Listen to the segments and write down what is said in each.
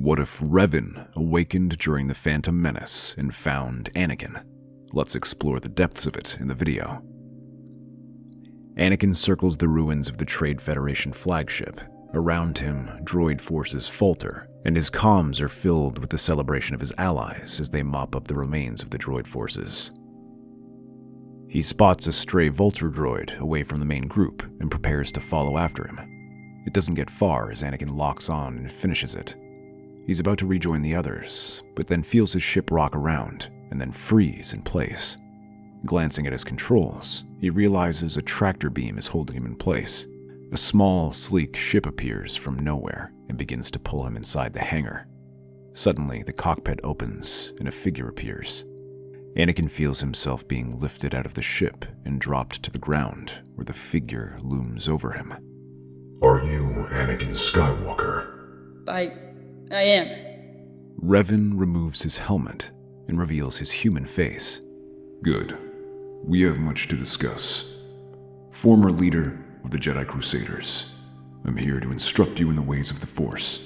What if Revan awakened during the Phantom Menace and found Anakin? Let's explore the depths of it in the video. Anakin circles the ruins of the Trade Federation flagship. Around him, droid forces falter, and his comms are filled with the celebration of his allies as they mop up the remains of the droid forces. He spots a stray vulture droid away from the main group and prepares to follow after him. It doesn't get far as Anakin locks on and finishes it. He's about to rejoin the others, but then feels his ship rock around and then freeze in place. Glancing at his controls, he realizes a tractor beam is holding him in place. A small, sleek ship appears from nowhere and begins to pull him inside the hangar. Suddenly, the cockpit opens and a figure appears. Anakin feels himself being lifted out of the ship and dropped to the ground, where the figure looms over him. Are you Anakin Skywalker? I am. Revan removes his helmet and reveals his human face. Good. We have much to discuss. Former leader of the Jedi Crusaders, I'm here to instruct you in the ways of the Force.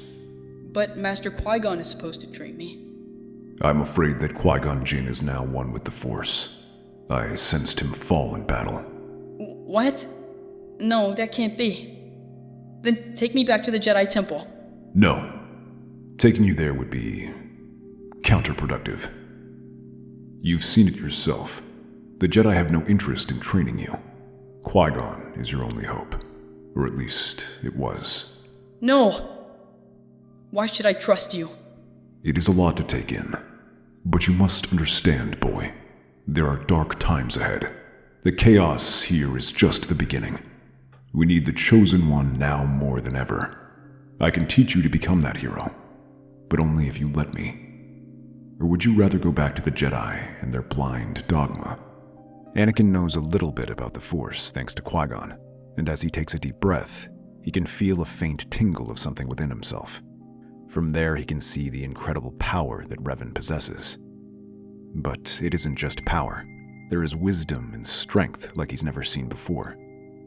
But Master Qui-Gon is supposed to train me. I'm afraid that Qui-Gon Jinn is now one with the Force. I sensed him fall in battle. What? No, that can't be. Then take me back to the Jedi Temple. No. Taking you there would be counterproductive. You've seen it yourself. The Jedi have no interest in training you. Qui-Gon is your only hope. Or at least, it was. No! Why should I trust you? It is a lot to take in. But you must understand, boy. There are dark times ahead. The chaos here is just the beginning. We need the Chosen One now more than ever. I can teach you to become that hero. But only if you let me. Or would you rather go back to the Jedi and their blind dogma? Anakin knows a little bit about the Force thanks to Qui-Gon, and as he takes a deep breath, he can feel a faint tingle of something within himself. From there, he can see the incredible power that Revan possesses. But it isn't just power. There is wisdom and strength like he's never seen before,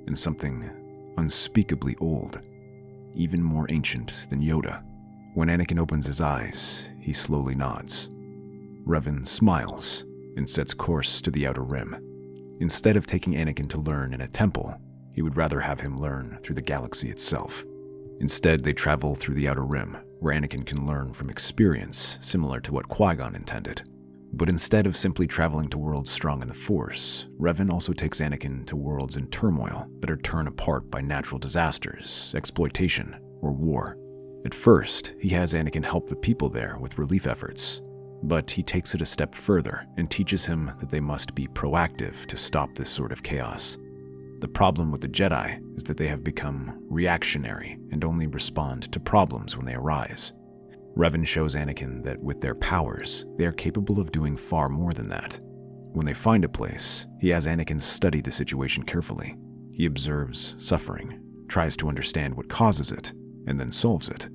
and something unspeakably old, even more ancient than Yoda. When Anakin opens his eyes, he slowly nods. Revan smiles and sets course to the Outer Rim. Instead of taking Anakin to learn in a temple, he would rather have him learn through the galaxy itself. Instead, they travel through the Outer Rim, where Anakin can learn from experience, similar to what Qui-Gon intended. But instead of simply traveling to worlds strong in the Force, Revan also takes Anakin to worlds in turmoil that are torn apart by natural disasters, exploitation, or war. At first, he has Anakin help the people there with relief efforts, but he takes it a step further and teaches him that they must be proactive to stop this sort of chaos. The problem with the Jedi is that they have become reactionary and only respond to problems when they arise. Revan shows Anakin that with their powers, they are capable of doing far more than that. When they find a place, he has Anakin study the situation carefully. He observes suffering, tries to understand what causes it, and then solves it.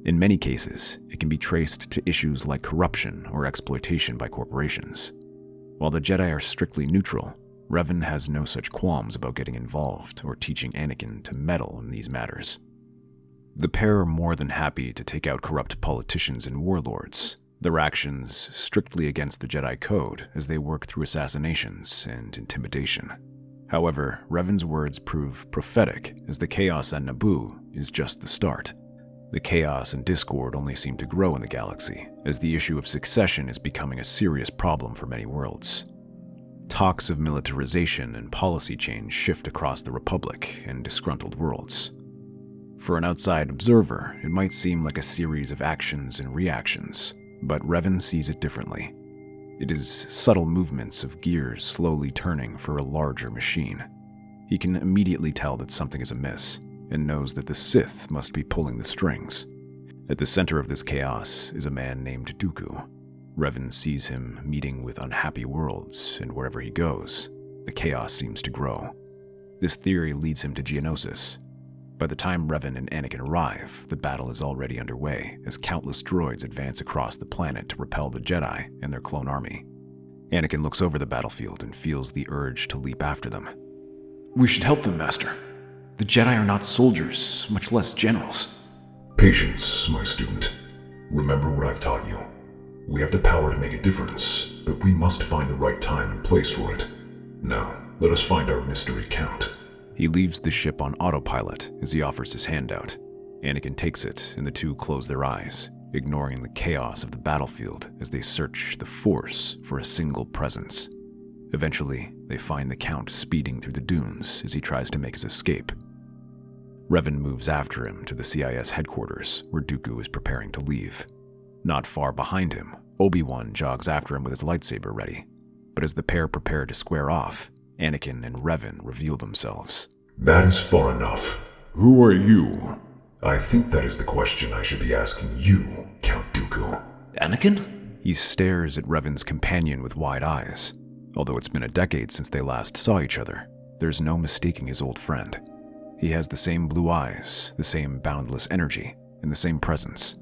In many cases, it can be traced to issues like corruption or exploitation by corporations. While the Jedi are strictly neutral, Revan has no such qualms about getting involved or teaching Anakin to meddle in these matters. The pair are more than happy to take out corrupt politicians and warlords, their actions strictly against the Jedi Code as they work through assassinations and intimidation. However, Revan's words prove prophetic as the chaos on Naboo is just the start. The chaos and discord only seem to grow in the galaxy, as the issue of succession is becoming a serious problem for many worlds. Talks of militarization and policy change shift across the Republic and disgruntled worlds. For an outside observer, it might seem like a series of actions and reactions, but Revan sees it differently. It is subtle movements of gears slowly turning for a larger machine. He can immediately tell that something is amiss, and knows that the Sith must be pulling the strings. At the center of this chaos is a man named Dooku. Revan sees him meeting with unhappy worlds, and wherever he goes, the chaos seems to grow. This theory leads him to Geonosis. By the time Revan and Anakin arrive, the battle is already underway as countless droids advance across the planet to repel the Jedi and their clone army. Anakin looks over the battlefield and feels the urge to leap after them. We should help them, Master. The Jedi are not soldiers, much less generals. Patience, my student. Remember what I've taught you. We have the power to make a difference, but we must find the right time and place for it. Now, let us find our mystery count. He leaves the ship on autopilot as he offers his handout. Anakin takes it, and the two close their eyes, ignoring the chaos of the battlefield as they search the Force for a single presence. Eventually, they find the Count speeding through the dunes as he tries to make his escape. Revan moves after him to the CIS headquarters, where Dooku is preparing to leave. Not far behind him, Obi-Wan jogs after him with his lightsaber ready. But as the pair prepare to square off, Anakin and Revan reveal themselves. That is far enough. Who are you? I think that is the question I should be asking you, Count Dooku. Anakin? He stares at Revan's companion with wide eyes. Although it's been a decade since they last saw each other, there's no mistaking his old friend. He has the same blue eyes, the same boundless energy, and the same presence.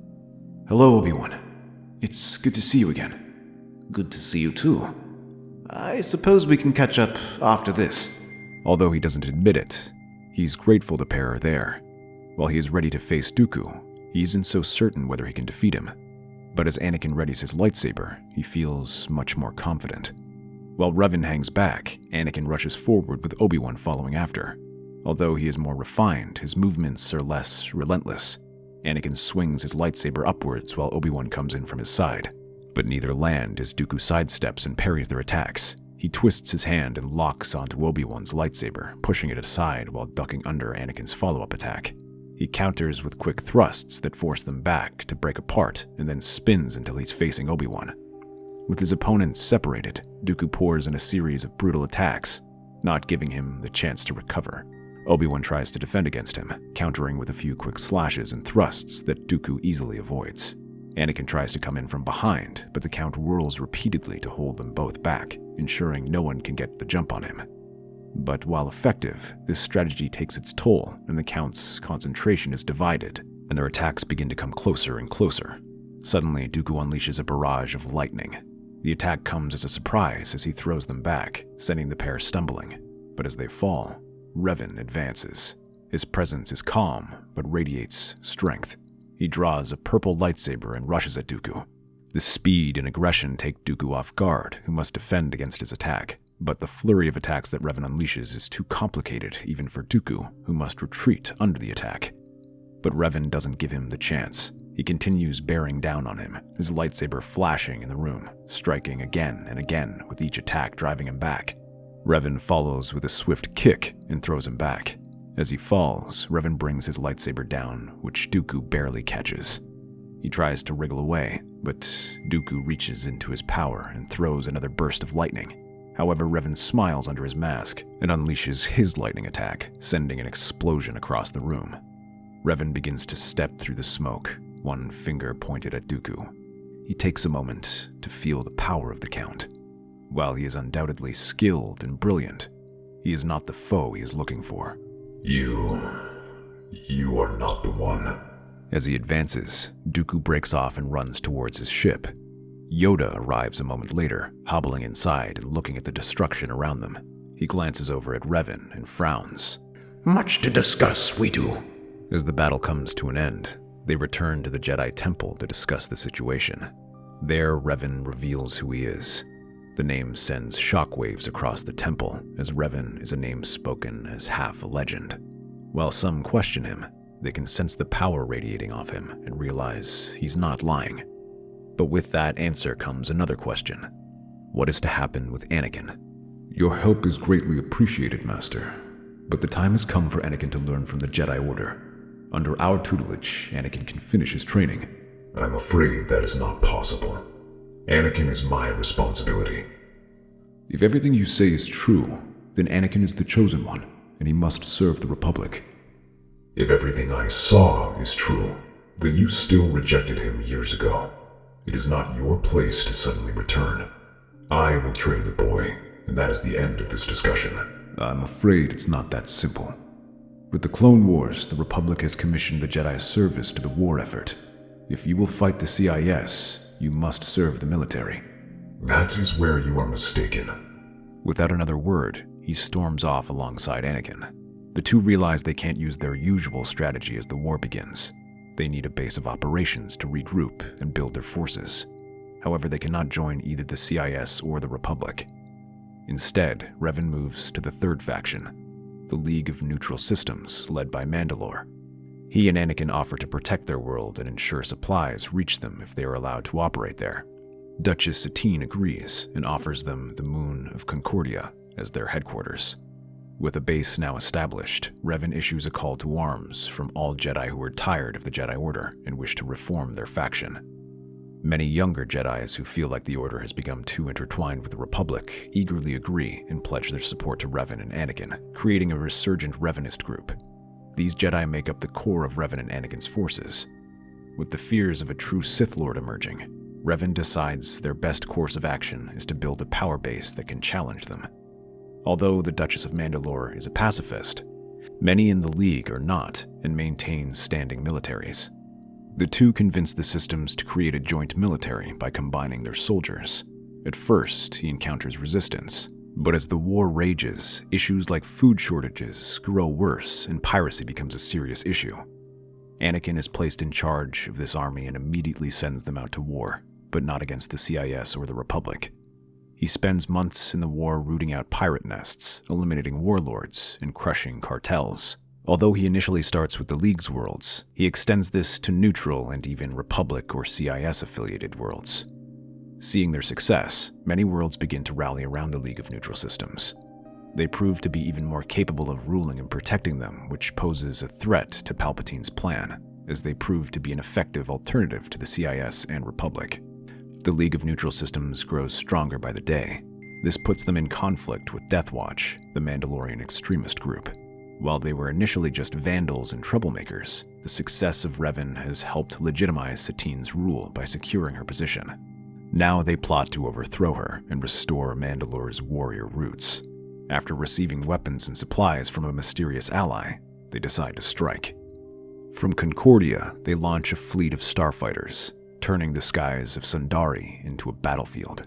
Hello, Obi-Wan. It's good to see you again. Good to see you too. I suppose we can catch up after this. Although he doesn't admit it, he's grateful the pair are there. While he is ready to face Dooku, he isn't so certain whether he can defeat him. But as Anakin readies his lightsaber, he feels much more confident. While Revan hangs back, Anakin rushes forward with Obi-Wan following after. Although he is more refined, his movements are less relentless. Anakin swings his lightsaber upwards while Obi-Wan comes in from his side. But neither land as Dooku sidesteps and parries their attacks. He twists his hand and locks onto Obi-Wan's lightsaber, pushing it aside while ducking under Anakin's follow-up attack. He counters with quick thrusts that force them back to break apart and then spins until he's facing Obi-Wan. With his opponents separated, Dooku pours in a series of brutal attacks, not giving him the chance to recover. Obi-Wan tries to defend against him, countering with a few quick slashes and thrusts that Dooku easily avoids. Anakin tries to come in from behind, but the Count whirls repeatedly to hold them both back, ensuring no one can get the jump on him. But while effective, this strategy takes its toll, and the Count's concentration is divided, and their attacks begin to come closer and closer. Suddenly, Dooku unleashes a barrage of lightning. The attack comes as a surprise as he throws them back, sending the pair stumbling. But as they fall, Revan advances. His presence is calm, but radiates strength. He draws a purple lightsaber and rushes at Dooku. The speed and aggression take Dooku off guard, who must defend against his attack. But the flurry of attacks that Revan unleashes is too complicated even for Dooku, who must retreat under the attack. But Revan doesn't give him the chance. He continues bearing down on him, his lightsaber flashing in the room, striking again and again with each attack driving him back. Revan follows with a swift kick and throws him back. As he falls, Revan brings his lightsaber down, which Dooku barely catches. He tries to wriggle away, but Dooku reaches into his power and throws another burst of lightning. However, Revan smiles under his mask and unleashes his lightning attack, sending an explosion across the room. Revan begins to step through the smoke, one finger pointed at Dooku. He takes a moment to feel the power of the Count. While he is undoubtedly skilled and brilliant, he is not the foe he is looking for. You are not the one. As he advances, Dooku breaks off and runs towards his ship. Yoda arrives a moment later, hobbling inside and looking at the destruction around them. He glances over at Revan and frowns. Much to discuss, we do. As the battle comes to an end, they return to the Jedi Temple to discuss the situation. There, Revan reveals who he is. The name sends shockwaves across the temple, as Revan is a name spoken as half a legend. While some question him, they can sense the power radiating off him and realize he's not lying. But with that answer comes another question. What is to happen with Anakin? Your help is greatly appreciated, Master. But the time has come for Anakin to learn from the Jedi Order. Under our tutelage, Anakin can finish his training. I'm afraid that is not possible. Anakin is my responsibility. If everything you say is true, then Anakin is the chosen one, and he must serve the Republic. If everything I saw is true, then you still rejected him years ago. It is not your place to suddenly return. I will train the boy, and that is the end of this discussion. I'm afraid it's not that simple. With the Clone Wars, the Republic has commissioned the Jedi service to the war effort. If you will fight the CIS, you must serve the military. That is where you are mistaken. Without another word, he storms off alongside Anakin. The two realize they can't use their usual strategy as the war begins. They need a base of operations to regroup and build their forces. However, they cannot join either the CIS or the Republic. Instead, Revan moves to the third faction, the League of Neutral Systems, led by Mandalore. He and Anakin offer to protect their world and ensure supplies reach them if they are allowed to operate there. Duchess Satine agrees and offers them the moon of Concordia as their headquarters. With a base now established, Revan issues a call to arms from all Jedi who are tired of the Jedi Order and wish to reform their faction. Many younger Jedis who feel like the Order has become too intertwined with the Republic eagerly agree and pledge their support to Revan and Anakin, creating a resurgent Revanist group. These Jedi make up the core of Revan and Anakin's forces. With the fears of a true Sith Lord emerging, Revan decides their best course of action is to build a power base that can challenge them. Although the Duchess of Mandalore is a pacifist, many in the League are not and maintain standing militaries. The two convince the systems to create a joint military by combining their soldiers. At first, he encounters resistance, but as the war rages, issues like food shortages grow worse and piracy becomes a serious issue. Anakin is placed in charge of this army and immediately sends them out to war, but not against the CIS or the Republic. He spends months in the war rooting out pirate nests, eliminating warlords, and crushing cartels. Although he initially starts with the League's worlds, he extends this to neutral and even Republic or CIS-affiliated worlds. Seeing their success, many worlds begin to rally around the League of Neutral Systems. They prove to be even more capable of ruling and protecting them, which poses a threat to Palpatine's plan, as they prove to be an effective alternative to the CIS and Republic. The League of Neutral Systems grows stronger by the day. This puts them in conflict with Death Watch, the Mandalorian extremist group. While they were initially just vandals and troublemakers, the success of Revan has helped legitimize Satine's rule by securing her position. Now they plot to overthrow her and restore Mandalore's warrior roots. After receiving weapons and supplies from a mysterious ally, they decide to strike. From Concordia, they launch a fleet of starfighters, turning the skies of Sundari into a battlefield.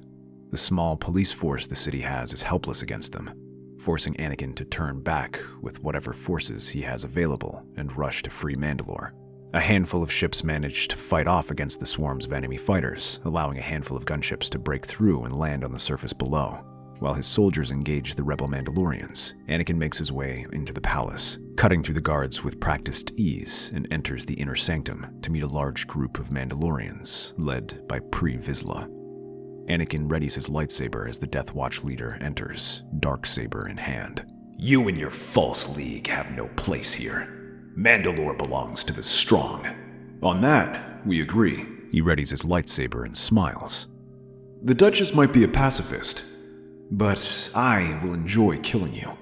The small police force the city has is helpless against them, forcing Anakin to turn back with whatever forces he has available and rush to free Mandalore. A handful of ships manage to fight off against the swarms of enemy fighters, allowing a handful of gunships to break through and land on the surface below. While his soldiers engage the rebel Mandalorians, Anakin makes his way into the palace, cutting through the guards with practiced ease, and enters the inner sanctum to meet a large group of Mandalorians, led by Pre Vizsla. Anakin readies his lightsaber as the Death Watch leader enters, darksaber in hand. You and your false league have no place here. Mandalore belongs to the strong. On that, we agree. He readies his lightsaber and smiles. The Duchess might be a pacifist, but I will enjoy killing you.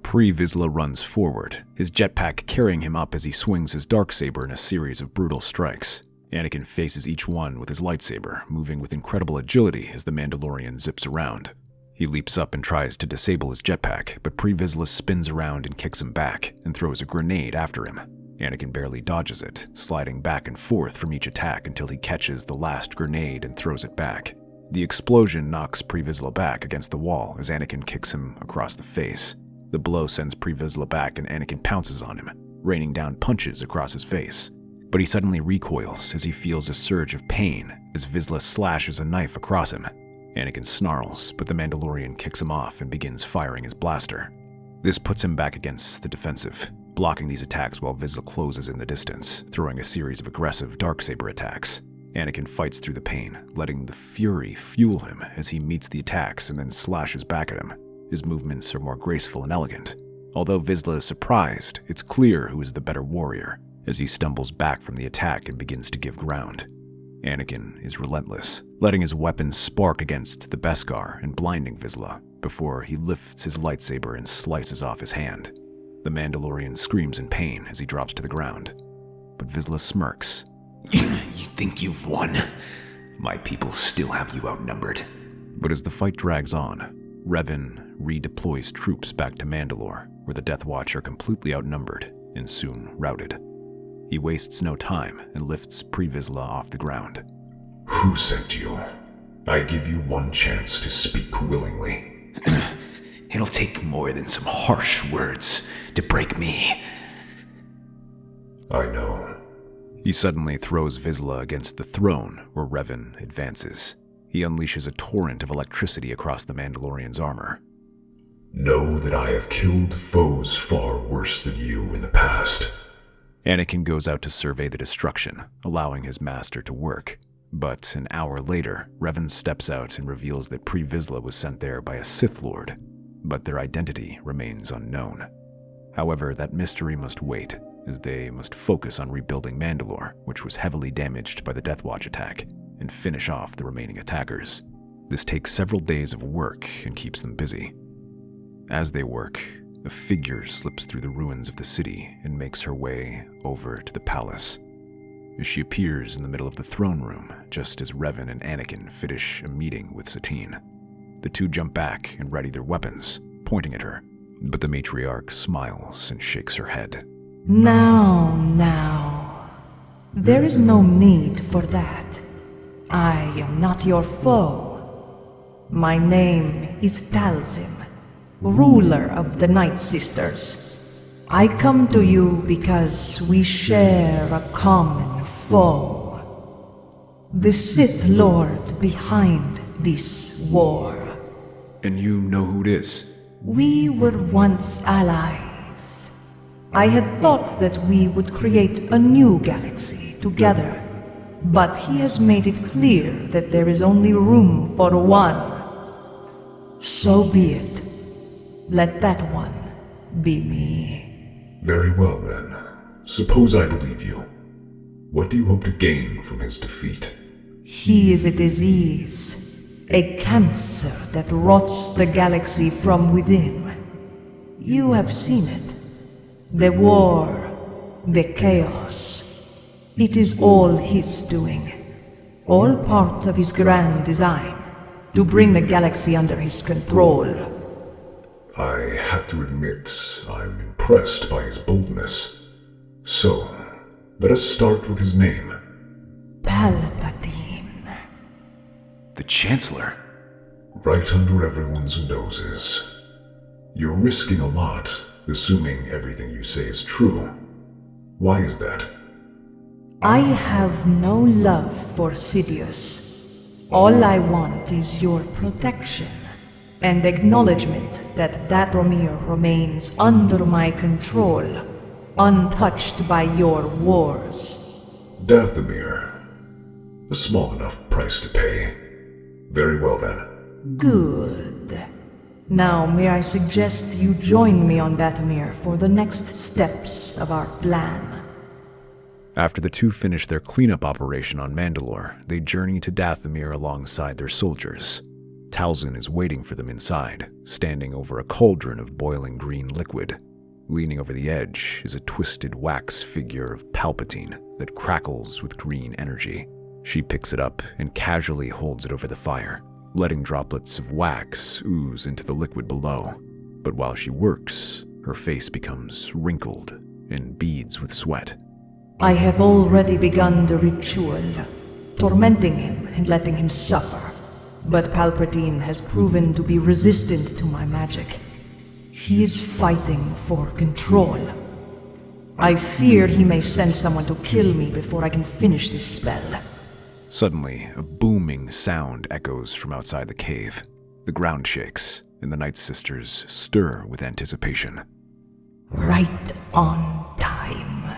Pre Vizsla runs forward, his jetpack carrying him up as he swings his darksaber in a series of brutal strikes. Anakin faces each one with his lightsaber, moving with incredible agility as the Mandalorian zips around. He leaps up and tries to disable his jetpack, but Pre Vizsla spins around and kicks him back, and throws a grenade after him. Anakin barely dodges it, sliding back and forth from each attack until he catches the last grenade and throws it back. The explosion knocks Pre Vizsla back against the wall as Anakin kicks him across the face. The blow sends Pre Vizsla back and Anakin pounces on him, raining down punches across his face. But he suddenly recoils as he feels a surge of pain as Vizsla slashes a knife across him. Anakin snarls, but the Mandalorian kicks him off and begins firing his blaster. This puts him back against the defensive, blocking these attacks while Vizsla closes in the distance, throwing a series of aggressive darksaber attacks. Anakin fights through the pain, letting the fury fuel him as he meets the attacks and then slashes back at him. His movements are more graceful and elegant. Although Vizsla is surprised, it's clear who is the better warrior, as he stumbles back from the attack and begins to give ground. Anakin is relentless, letting his weapons spark against the Beskar and blinding Vizsla before he lifts his lightsaber and slices off his hand. The Mandalorian screams in pain as he drops to the ground, but Vizsla smirks. You think you've won? My people still have you outnumbered. But as the fight drags on, Revan redeploys troops back to Mandalore, where the Death Watch are completely outnumbered and soon routed. He wastes no time and lifts Pre Vizsla off the ground. Who sent you? I give you one chance to speak willingly. It'll take more than some harsh words to break me. I know. He suddenly throws Vizsla against the throne where Revan advances. He unleashes a torrent of electricity across the Mandalorian's armor. Know that I have killed foes far worse than you in the past. Anakin goes out to survey the destruction, allowing his master to work. But an hour later, Revan steps out and reveals that Pre Vizsla was sent there by a Sith Lord, but their identity remains unknown. However, that mystery must wait, as they must focus on rebuilding Mandalore, which was heavily damaged by the Death Watch attack, and finish off the remaining attackers. This takes several days of work and keeps them busy. As they work, a figure slips through the ruins of the city and makes her way over to the palace. She appears in the middle of the throne room, just as Revan and Anakin finish a meeting with Satine. The two jump back and ready their weapons, pointing at her, but the matriarch smiles and shakes her head. Now. There is no need for that. I am not your foe. My name is Talzin, ruler of the Night Sisters. I come to you because we share a common foe. The Sith Lord behind this war. And you know who it is? We were once allies. I had thought that we would create a new galaxy together, but he has made it clear that there is only room for one. So be it. Let that one be me. Very well then. Suppose I believe you. What do you hope to gain from his defeat? He is a disease, a cancer that rots the galaxy from within. You have seen it. The war, the chaos. It is all his doing. All part of his grand design, to bring the galaxy under his control. I have to admit, I'm impressed by his boldness. So, let us start with his name. Palpatine. The Chancellor? Right under everyone's noses. You're risking a lot, assuming everything you say is true. Why is that? I have no love for Sidious. All I want is your protection, and acknowledgement that Dathomir remains under my control, untouched by your wars. Dathomir. A small enough price to pay. Very well then. Good. Now may I suggest you join me on Dathomir for the next steps of our plan. After the two finish their cleanup operation on Mandalore, they journey to Dathomir alongside their soldiers. Talzin is waiting for them inside, standing over a cauldron of boiling green liquid. Leaning over the edge is a twisted wax figure of Palpatine that crackles with green energy. She picks it up and casually holds it over the fire, letting droplets of wax ooze into the liquid below. But while she works, her face becomes wrinkled and beads with sweat. I have already begun the ritual, tormenting him and letting him suffer. But Palpatine has proven to be resistant to my magic. He is fighting for control. I fear he may send someone to kill me before I can finish this spell. Suddenly, a booming sound echoes from outside the cave. The ground shakes, and the Night Sisters stir with anticipation. Right on time.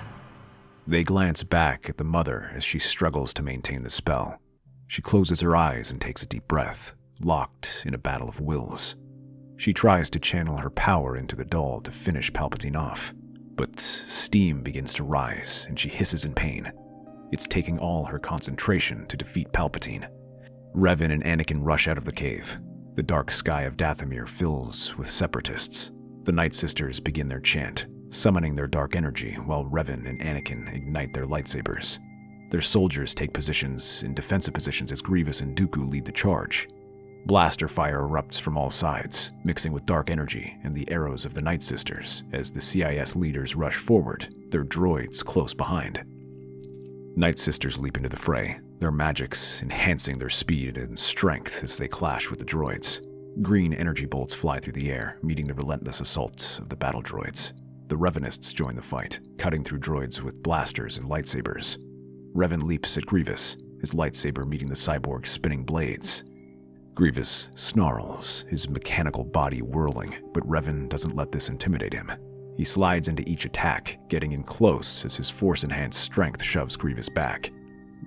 They glance back at the mother as she struggles to maintain the spell. She closes her eyes and takes a deep breath, locked in a battle of wills. She tries to channel her power into the doll to finish Palpatine off, but steam begins to rise and she hisses in pain. It's taking all her concentration to defeat Palpatine. Revan and Anakin rush out of the cave. The dark sky of Dathomir fills with separatists. The Night Sisters begin their chant, summoning their dark energy while Revan and Anakin ignite their lightsabers. Their soldiers take positions in defensive positions as Grievous and Dooku lead the charge. Blaster fire erupts from all sides, mixing with dark energy and the arrows of the Night Sisters as the CIS leaders rush forward, their droids close behind. Night Sisters leap into the fray, their magics enhancing their speed and strength as they clash with the droids. Green energy bolts fly through the air, meeting the relentless assaults of the battle droids. The Revanists join the fight, cutting through droids with blasters and lightsabers. Revan leaps at Grievous, his lightsaber meeting the cyborg's spinning blades. Grievous snarls, his mechanical body whirling, but Revan doesn't let this intimidate him. He slides into each attack, getting in close as his force-enhanced strength shoves Grievous back.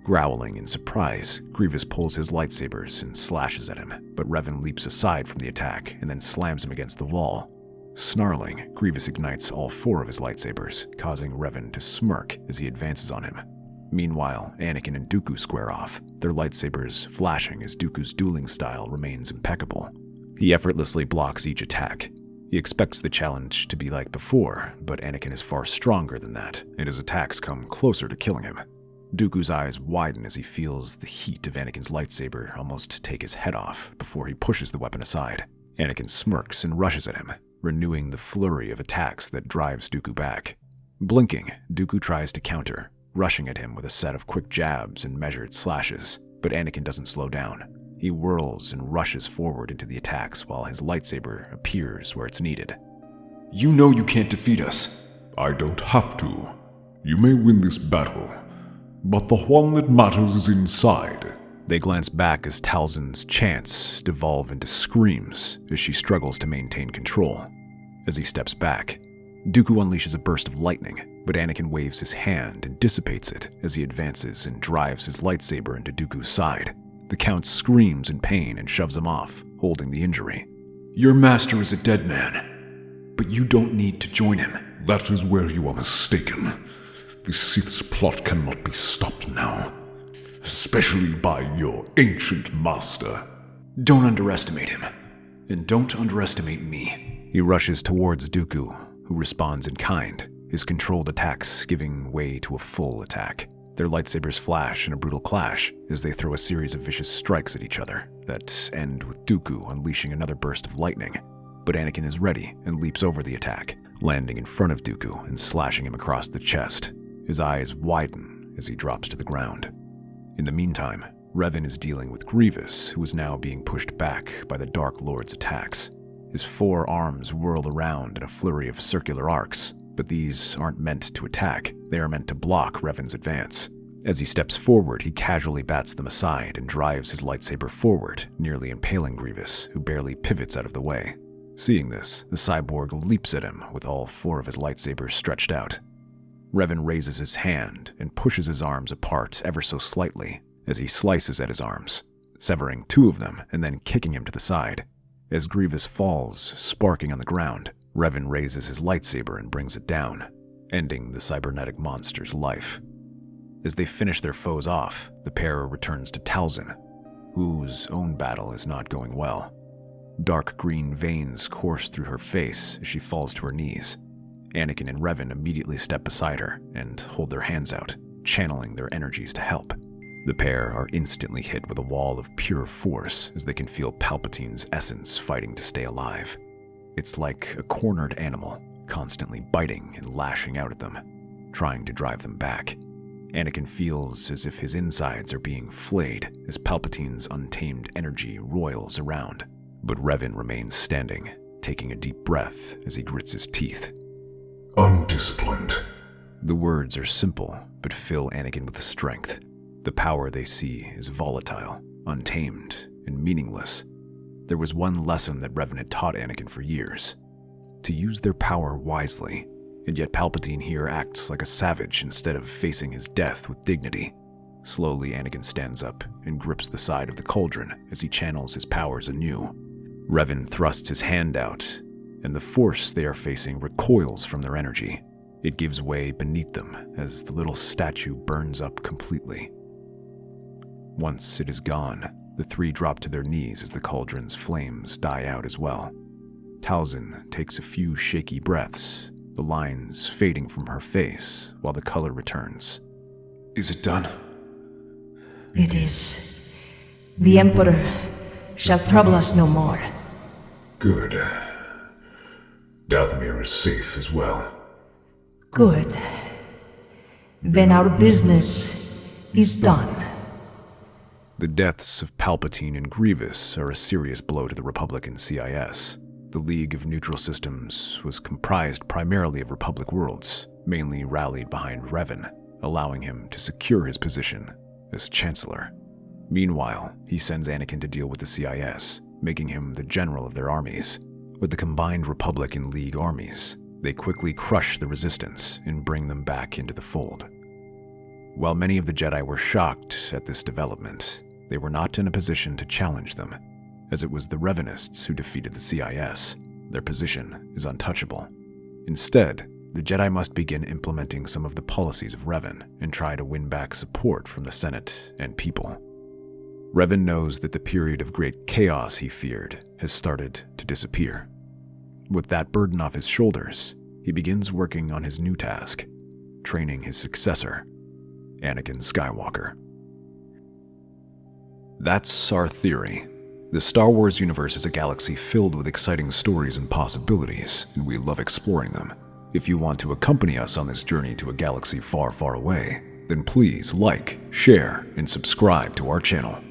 Growling in surprise, Grievous pulls his lightsabers and slashes at him, but Revan leaps aside from the attack and then slams him against the wall. Snarling, Grievous ignites all 4 of his lightsabers, causing Revan to smirk as he advances on him. Meanwhile, Anakin and Dooku square off, their lightsabers flashing as Dooku's dueling style remains impeccable. He effortlessly blocks each attack. He expects the challenge to be like before, but Anakin is far stronger than that, and his attacks come closer to killing him. Dooku's eyes widen as he feels the heat of Anakin's lightsaber almost take his head off before he pushes the weapon aside. Anakin smirks and rushes at him, renewing the flurry of attacks that drives Dooku back. Blinking, Dooku tries to counter, rushing at him with a set of quick jabs and measured slashes, but Anakin doesn't slow down. He whirls and rushes forward into the attacks while his lightsaber appears where it's needed. You know you can't defeat us. I don't have to. You may win this battle, but the one that matters is inside. They glance back as Talzin's chants devolve into screams as she struggles to maintain control. As he steps back, Dooku unleashes a burst of lightning, but Anakin waves his hand and dissipates it as he advances and drives his lightsaber into Dooku's side. The Count screams in pain and shoves him off, holding the injury. Your master is a dead man, but you don't need to join him. That is where you are mistaken. The Sith's plot cannot be stopped now, especially by your ancient master. Don't underestimate him, and don't underestimate me. He rushes towards Dooku, who responds in kind, his controlled attacks giving way to a full attack. Their lightsabers flash in a brutal clash as they throw a series of vicious strikes at each other that end with Dooku unleashing another burst of lightning. But Anakin is ready and leaps over the attack, landing in front of Dooku and slashing him across the chest. His eyes widen as he drops to the ground. In the meantime, Revan is dealing with Grievous, who is now being pushed back by the Dark Lord's attacks. His 4 arms whirl around in a flurry of circular arcs, but these aren't meant to attack, they are meant to block Revan's advance. As he steps forward, he casually bats them aside and drives his lightsaber forward, nearly impaling Grievous, who barely pivots out of the way. Seeing this, the cyborg leaps at him with all 4 of his lightsabers stretched out. Revan raises his hand and pushes his arms apart ever so slightly as he slices at his arms, severing 2 of them and then kicking him to the side. As Grievous falls, sparking on the ground, Revan raises his lightsaber and brings it down, ending the cybernetic monster's life. As they finish their foes off, the pair returns to Talzin, whose own battle is not going well. Dark green veins course through her face as she falls to her knees. Anakin and Revan immediately step beside her and hold their hands out, channeling their energies to help. The pair are instantly hit with a wall of pure force as they can feel Palpatine's essence fighting to stay alive. It's like a cornered animal, constantly biting and lashing out at them, trying to drive them back. Anakin feels as if his insides are being flayed as Palpatine's untamed energy roils around. But Revan remains standing, taking a deep breath as he grits his teeth. Undisciplined. The words are simple, but fill Anakin with strength. The power they see is volatile, untamed, and meaningless. There was one lesson that Revan had taught Anakin for years: to use their power wisely, and yet Palpatine here acts like a savage instead of facing his death with dignity. Slowly, Anakin stands up and grips the side of the cauldron as he channels his powers anew. Revan thrusts his hand out, and the force they are facing recoils from their energy. It gives way beneath them as the little statue burns up completely. Once it is gone, the 3 drop to their knees as the cauldron's flames die out as well. Talzin takes a few shaky breaths, the lines fading from her face while the color returns. Is it done? It is. The Emperor shall trouble us no more. Good. Dathomir is safe as well. Good. Then our business is done. The deaths of Palpatine and Grievous are a serious blow to the Republican CIS. The League of Neutral Systems was comprised primarily of Republic worlds, mainly rallied behind Revan, allowing him to secure his position as Chancellor. Meanwhile, he sends Anakin to deal with the CIS, making him the general of their armies. With the combined Republic and League armies, they quickly crush the Resistance and bring them back into the fold. While many of the Jedi were shocked at this development, they were not in a position to challenge them, as it was the Revanists who defeated the CIS. Their position is untouchable. Instead, the Jedi must begin implementing some of the policies of Revan and try to win back support from the Senate and people. Revan knows that the period of great chaos he feared has started to disappear. With that burden off his shoulders, he begins working on his new task, training his successor, Anakin Skywalker. That's our theory. The Star Wars universe is a galaxy filled with exciting stories and possibilities, and we love exploring them. If you want to accompany us on this journey to a galaxy far, far away, then please like, share, and subscribe to our channel.